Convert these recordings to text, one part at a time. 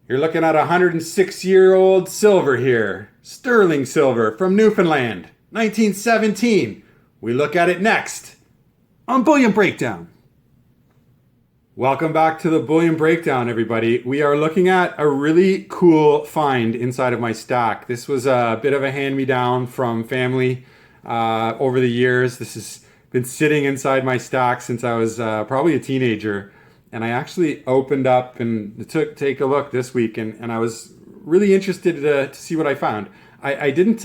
You're looking at 106-year-old silver here. Sterling silver from Newfoundland, 1917. We look at it next on Bullion Breakdown. Welcome back to the Bullion Breakdown, everybody. We are looking at a really cool find inside of my stack. This was a bit of a hand-me-down from family over the years. This has been sitting inside my stack since I was probably a teenager. And I actually opened up and take a look this week, and I was really interested to see what I found. I didn't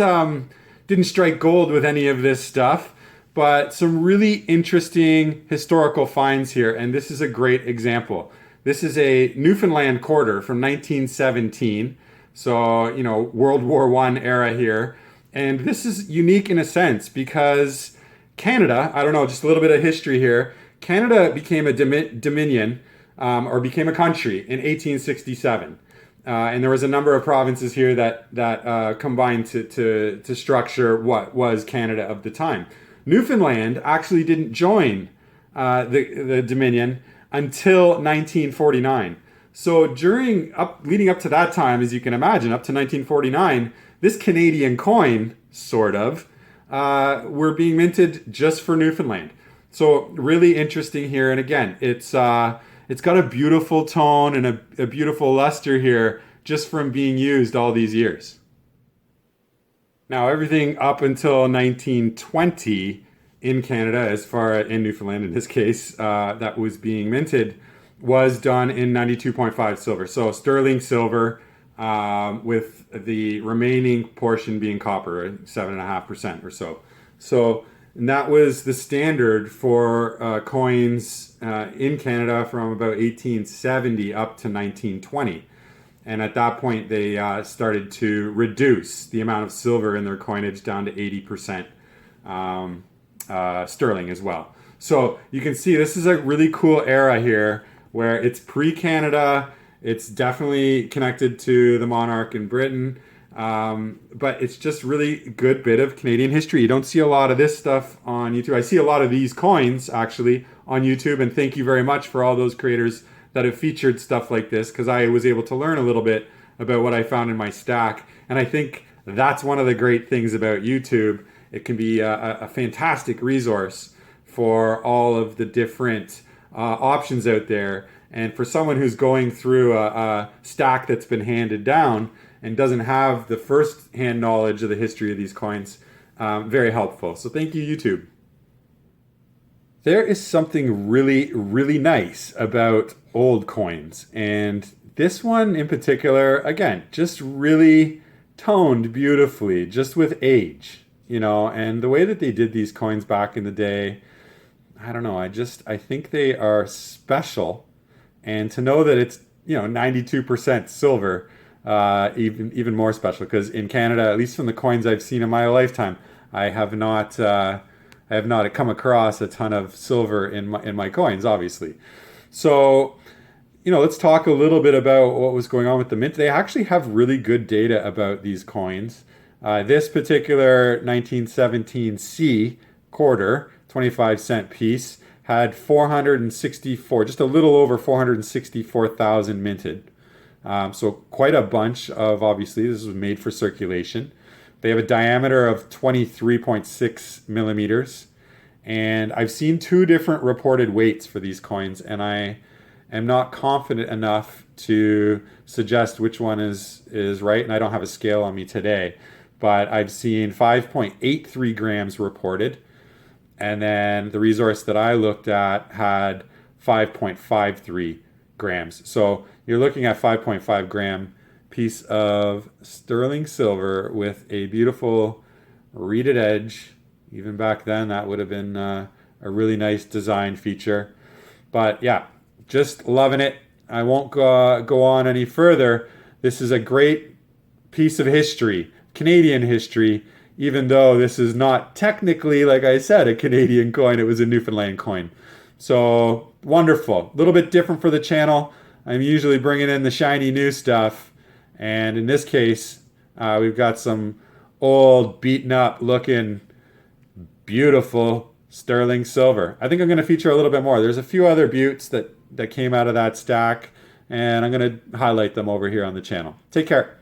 strike gold with any of this stuff, but some really interesting historical finds here, and this is a great example. This is a Newfoundland Quarter from 1917, so World War I era here, and this is unique in a sense because Canada, I don't know, just a little bit of history here. Canada became a dominion, or became a country in 1867. And there was a number of provinces here that combined to structure what was Canada of the time. Newfoundland actually didn't join the Dominion until 1949. So leading up to that time, as you can imagine, up to 1949, this Canadian coin, sort of, were being minted just for Newfoundland. So really interesting here, and again, it's got a beautiful tone and a beautiful luster here just from being used all these years. Now, everything up until 1920 in Canada, in Newfoundland in this case, that was being minted, was done in 92.5 silver. So sterling silver, with the remaining portion being copper, 7.5% or so. And that was the standard for coins in Canada from about 1870 up to 1920. And at that point, they started to reduce the amount of silver in their coinage down to 80% sterling as well. So you can see this is a really cool era here where it's pre-Canada. It's definitely connected to the monarch in Britain. But it's just really good bit of Canadian history. You don't see a lot of this stuff on YouTube. I see a lot of these coins actually on YouTube, and thank you very much for all those creators that have featured stuff like this, because I was able to learn a little bit about what I found in my stack. And I think that's one of the great things about YouTube. It can be a fantastic resource for all of the different options out there. And for someone who's going through a stack that's been handed down and doesn't have the first-hand knowledge of the history of these coins, very helpful. So thank you, YouTube. There is something really, really nice about old coins. And this one in particular, again, just really toned beautifully, just with age, and the way that they did these coins back in the day, I don't know, I think they are special. And to know that it's, 92% silver, even more special, because in Canada, at least from the coins I've seen in my lifetime, I have not come across a ton of silver in my coins, obviously. So, let's talk a little bit about what was going on with the mint. They actually have really good data about these coins. This particular 1917 C quarter, 25-cent piece, had 464, just a little over 464,000 minted. So quite a bunch of, obviously, this was made for circulation. They have a diameter of 23.6 millimeters. And I've seen two different reported weights for these coins, and I am not confident enough to suggest which one is right, and I don't have a scale on me today. But I've seen 5.83 grams reported, and then the resource that I looked at had 5.53 grams. So you're looking at 5.5 gram piece of sterling silver with a beautiful reeded edge. Even back then, that would have been a really nice design feature. But yeah, just loving it. I won't go on any further. This is a great piece of history, Canadian history, even though this is not technically, like I said, a Canadian coin. It was a Newfoundland coin. So wonderful. A little bit different for the channel. I'm usually bringing in the shiny new stuff. And in this case, we've got some old, beaten up looking, beautiful sterling silver. I think I'm going to feature a little bit more. There's a few other buttes that came out of that stack, and I'm going to highlight them over here on the channel. Take care.